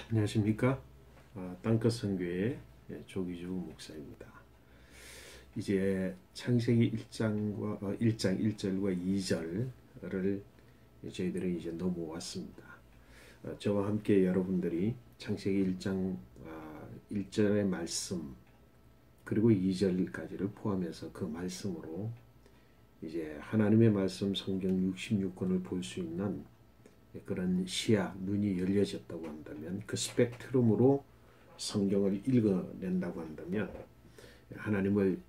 안녕하십니까? 땅끝 선교의 조기주 목사입니다. 이제 창세기 1장 1절과 2절을 저희들은 이제 넘어왔습니다. 저와 함께 여러분들이 창세기 1장 1절의 말씀 그리고 2절까지를 포함해서 그 말씀으로 이제 하나님의 말씀 성경 66권을 볼 수 있는 그런 시야, 눈이 열려졌다고 한다면, 그 스펙트럼으로 성경을 읽어낸다고 한다면 하나님을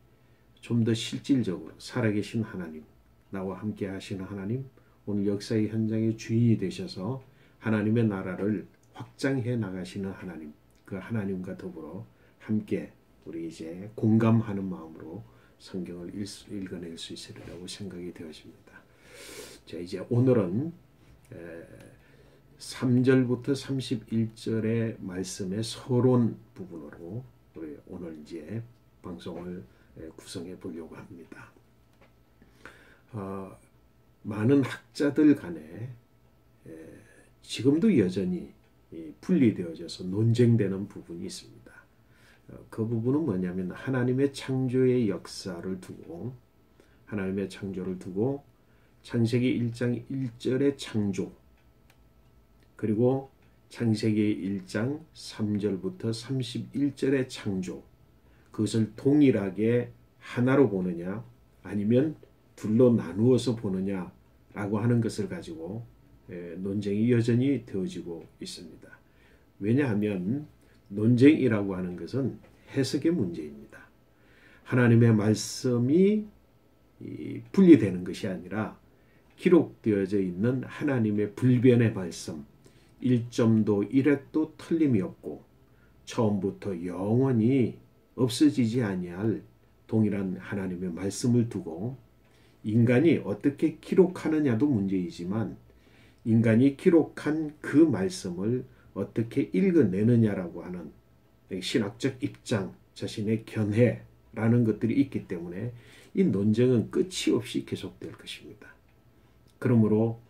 좀 더 실질적으로 살아계신 하나님, 나와 함께 하시는 하나님, 오늘 역사의 현장의 주인이 되셔서 하나님의 나라를 확장해 나가시는 하나님, 그 하나님과 더불어 함께 우리 이제 공감하는 마음으로 성경을 읽어낼 수 있으리라고 생각이 되어집니다. 자, 이제 오늘은 3절부터 31절의 말씀의 서론 부분으로 우리 오늘 이제 방송을 구성해 보려고 합니다. 많은 학자들 간에 지금도 여전히 분리되어져서 논쟁되는 부분이 있습니다. 그 부분은 뭐냐면 하나님의 창조의 역사를 두고, 하나님의 창조를 두고 창세기 1장 1절의 창조, 그리고 창세기 1장 3절부터 31절의 창조, 그것을 동일하게 하나로 보느냐 아니면 둘로 나누어서 보느냐라고 하는 것을 가지고 논쟁이 여전히 되어지고 있습니다. 왜냐하면 논쟁이라고 하는 것은 해석의 문제입니다. 하나님의 말씀이 분리되는 것이 아니라 기록되어져 있는 하나님의 불변의 말씀, 1점도 1획도 틀림이 없고 처음부터 영원히 없어지지 아니할 동일한 하나님의 말씀을 두고 인간이 어떻게 기록하느냐도 문제이지만 인간이 기록한 그 말씀을 어떻게 읽어내느냐라고 하는 신학적 입장, 자신의 견해라는 것들이 있기 때문에 이 논쟁은 끝이 없이 계속될 것입니다. 그러므로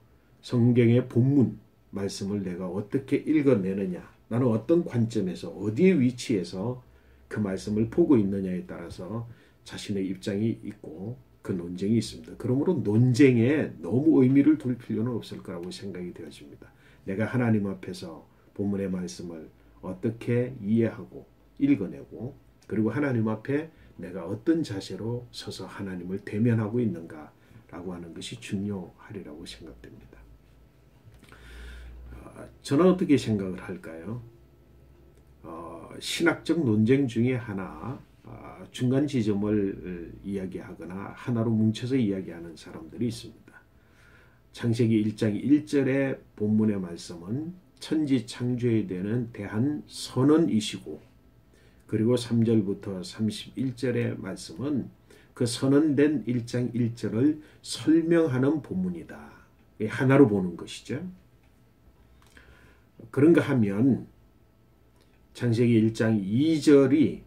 성경의 본문 말씀을 내가 어떻게 읽어내느냐, 나는 어떤 관점에서 어디에 위치해서 그 말씀을 보고 있느냐에 따라서 자신의 입장이 있고 그 논쟁이 있습니다. 그러므로 논쟁에 너무 의미를 둘 필요는 없을 거라고 생각이 되어집니다. 내가 하나님 앞에서 본문의 말씀을 어떻게 이해하고 읽어내고, 그리고 하나님 앞에 내가 어떤 자세로 서서 하나님을 대면하고 있는가라고 하는 것이 중요하리라고 생각됩니다. 저는 어떻게 생각을 할까요? 신학적 논쟁 중에 하나, 중간 지점을 이야기하거나 하나로 뭉쳐서 이야기하는 사람들이 있습니다. 창세기 1장 1절의 본문의 말씀은 천지 창조에 대한 선언이시고, 그리고 3절부터 31절의 말씀은 그 선언된 1장 1절을 설명하는 본문이다. 하나로 보는 것이죠. 그런가 하면 창세기 1장 2절이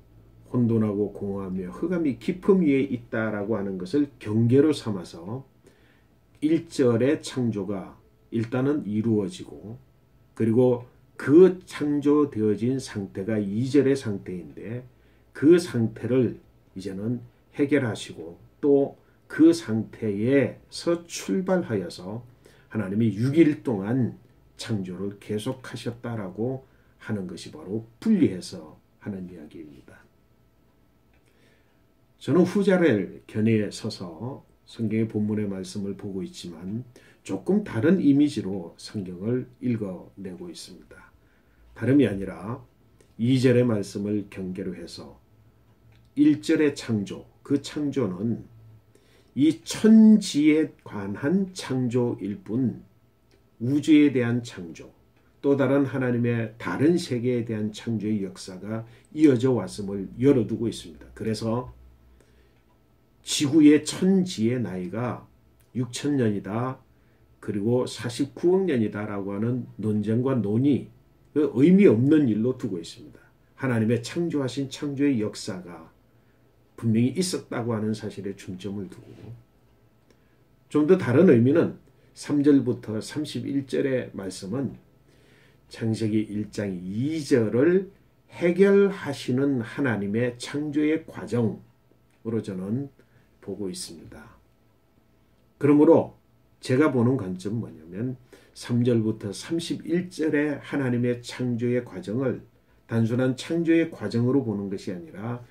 혼돈하고 공허하며 흑암이 깊음 위에 있다라고 하는 것을 경계로 삼아서 1절의 창조가 일단은 이루어지고, 그리고 그 창조되어진 상태가 2절의 상태인데 그 상태를 이제는 해결하시고 또 그 상태에서 출발하여서 하나님이 6일 동안 창조를 계속하셨다라고 하는 것이 바로 분리해서 하는 이야기입니다. 저는 후자를 견해에 서서 성경의 본문의 말씀을 보고 있지만 조금 다른 이미지로 성경을 읽어내고 있습니다. 다름이 아니라 2절의 말씀을 경계로 해서 1절의 창조, 그 창조는 이 천지에 관한 창조일 뿐 우주에 대한 창조, 또 다른 하나님의 다른 세계에 대한 창조의 역사가 이어져 왔음을 열어두고 있습니다. 그래서 지구의 천지의 나이가 6,000년이다. 그리고 49억 년이다라고 하는 논쟁과 논의, 그 의미 없는 일로 두고 있습니다. 하나님의 창조하신 창조의 역사가 분명히 있었다고 하는 사실에 중점을 두고, 좀 더 다른 의미는 3절부터 31절의 말씀은 창세기 1장 2절을 해결하시는 하나님의 창조의 과정으로 저는 보고 있습니다. 그러므로 제가 보는 관점은 뭐냐면 3절부터 31절의 하나님의 창조의 과정을 단순한 창조의 과정으로 보는 것이 아니라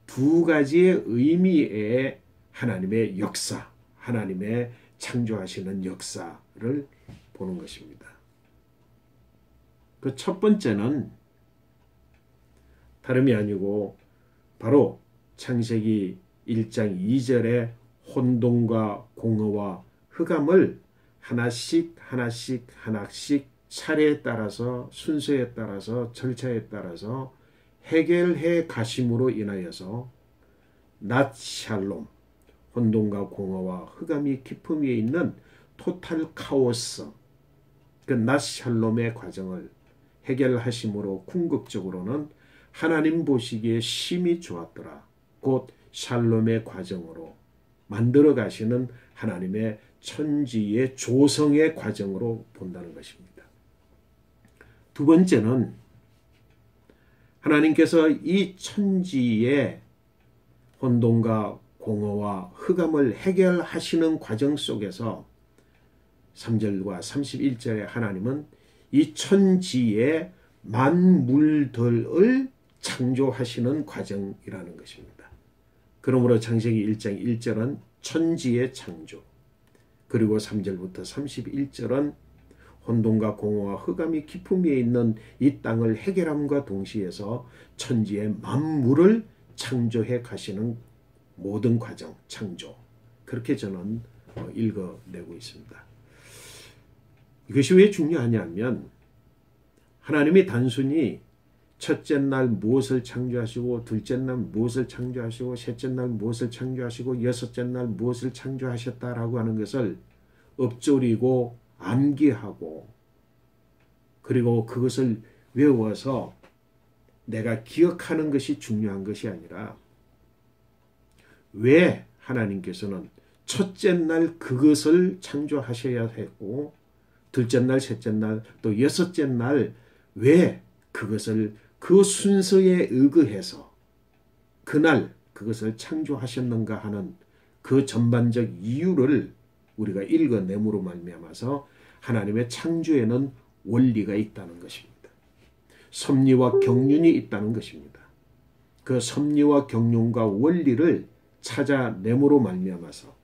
두 가지의 의미의 하나님의 역사, 하나님의 창조하시는 역사를 보는 것입니다. 그 첫 번째는 다름이 아니고 바로 창세기 1장 2절의 혼돈과 공허와 흑암을 하나씩 차례에 따라서 순서에 따라서 절차에 따라서 해결해 가심으로 인하여서 낫 샬롬, 혼돈과 공허와 흑암이 깊음 위에 있는 토탈 카오스, 그 낫 샬롬의 과정을 해결하심으로 궁극적으로는 하나님 보시기에 심히 좋았더라. 곧 샬롬의 과정으로 만들어 가시는 하나님의 천지의 조성의 과정으로 본다는 것입니다. 두 번째는 하나님께서 이 천지의 혼돈과 공허와 흑암을 해결하시는 과정 속에서 3절과 31절에 하나님은 이 천지의 만물들을 창조하시는 과정이라는 것입니다. 그러므로 창세기 1장 1절은 천지의 창조, 그리고 3절부터 31절은 혼돈과 공허와 흑암이 깊음 위에 있는 이 땅을 해결함과 동시에서 천지의 만물을 창조해 가시는 모든 과정, 창조, 그렇게 저는 읽어내고 있습니다. 이것이 왜 중요하냐면 하나님이 단순히 첫째 날 무엇을 창조하시고 둘째 날 무엇을 창조하시고 셋째 날 무엇을 창조하시고 여섯째 날 무엇을 창조하셨다라고 하는 것을 읊조리고 암기하고 그리고 그것을 외워서 내가 기억하는 것이 중요한 것이 아니라 왜 하나님께서는 첫째 날 그것을 창조하셔야 했고 둘째 날, 셋째 날, 또 여섯째 날 왜 그것을 그 순서에 의거해서 그날 그것을 창조하셨는가 하는 그 전반적 이유를 우리가 읽어내므로 말미암아서 하나님의 창조에는 원리가 있다는 것입니다. 섭리와 경륜이 있다는 것입니다. 그 섭리와 경륜과 원리를 찾아내므로 말미암아서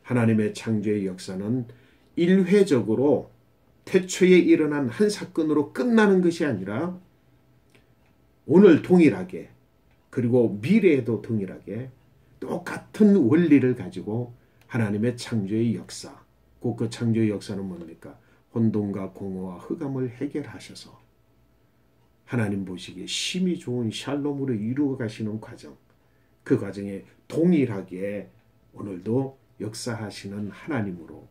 하나님의 창조의 역사는 일회적으로 태초에 일어난 한 사건으로 끝나는 것이 아니라 오늘 동일하게 그리고 미래에도 동일하게 똑같은 원리를 가지고 하나님의 창조의 역사, 곧 그 창조의 역사는 뭡니까? 혼돈과 공허와 흑암을 해결하셔서 하나님 보시기에 심히 좋은 샬롬으로 이루어 가시는 과정, 그 과정에 동일하게 오늘도 역사하시는 하나님으로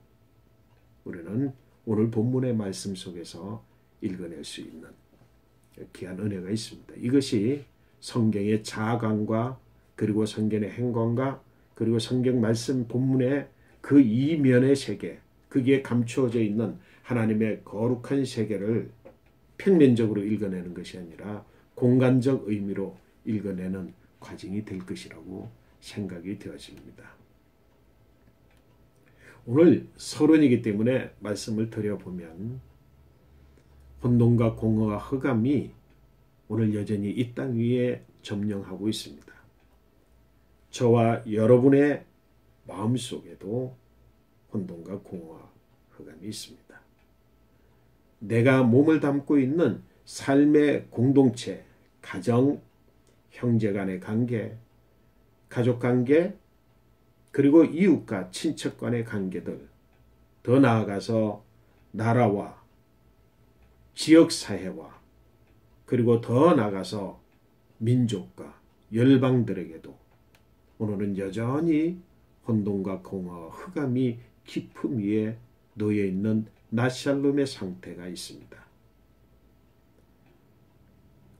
우리는 오늘 본문의 말씀 속에서 읽어낼 수 있는 귀한 은혜가 있습니다. 이것이 성경의 자아관과 그리고 성경의 행관과 그리고 성경 말씀 본문의 그 이면의 세계, 거기에 감추어져 있는 하나님의 거룩한 세계를 평면적으로 읽어내는 것이 아니라 공간적 의미로 읽어내는 과정이 될 것이라고 생각이 되어집니다. 오늘 서론이기 때문에 말씀을 드려보면 혼돈과 공허와 흑암이 오늘 여전히 이 땅 위에 점령하고 있습니다. 저와 여러분의 마음속에도 혼돈과 공허와 흑암이 있습니다. 내가 몸을 담고 있는 삶의 공동체, 가정, 형제 간의 관계, 가족 관계, 그리고 이웃과 친척 간의 관계들, 더 나아가서 나라와 지역사회와 그리고 더 나아가서 민족과 열방들에게도 오늘은 여전히 혼돈과 공허와 흑암이 깊음 위에 놓여있는 낫샬롬의 상태가 있습니다.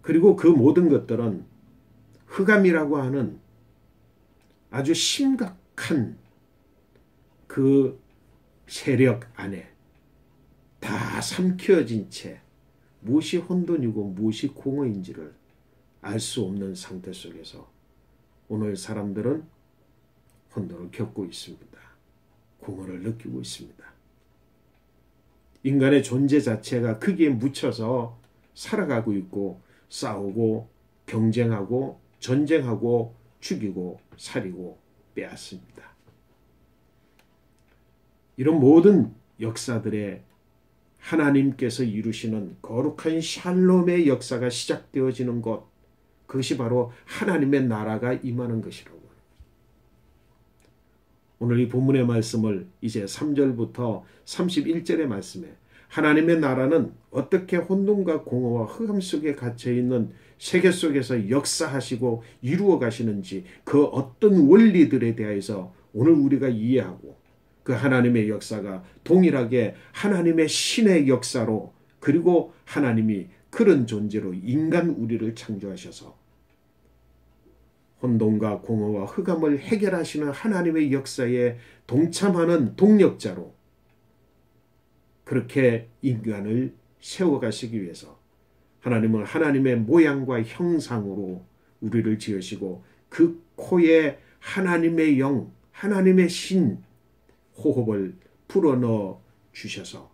그리고 그 모든 것들은 흑암이라고 하는 아주 심각한 그 세력 안에 다 삼켜진 채 무엇이 혼돈이고 무엇이 공허인지를 알 수 없는 상태 속에서 오늘 사람들은 혼돈을 겪고 있습니다. 공허를 느끼고 있습니다. 인간의 존재 자체가 크기에 묻혀서 살아가고 있고 싸우고 경쟁하고 전쟁하고 죽이고 살이고 빼앗습니다. 이런 모든 역사들의 하나님께서 이루시는 거룩한 샬롬의 역사가 시작되어지는 것, 그것이 바로 하나님의 나라가 임하는 것이라고 합니다. 오늘 이 본문의 말씀을 이제 3절부터 31절의 말씀에 하나님의 나라는 어떻게 혼돈과 공허와 흑암 속에 갇혀있는 세계 속에서 역사하시고 이루어 가시는지 그 어떤 원리들에 대해서 오늘 우리가 이해하고 그 하나님의 역사가 동일하게 하나님의 신의 역사로 그리고 하나님이 그런 존재로 인간 우리를 창조하셔서 혼돈과 공허와 흑암을 해결하시는 하나님의 역사에 동참하는 동력자로 그렇게 인간을 세워가시기 위해서 하나님은 하나님의 모양과 형상으로 우리를 지으시고 그 코에 하나님의 영, 하나님의 신 호흡을 불어넣어 주셔서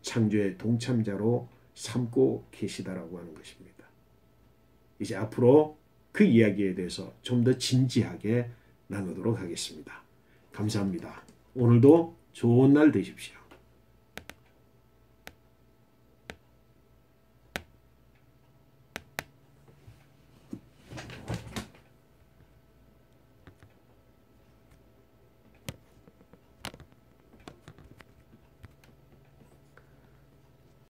창조의 동참자로 삼고 계시다라고 하는 것입니다. 이제 앞으로 그 이야기에 대해서 좀 더 진지하게 나누도록 하겠습니다. 감사합니다. 오늘도 좋은 날 되십시오.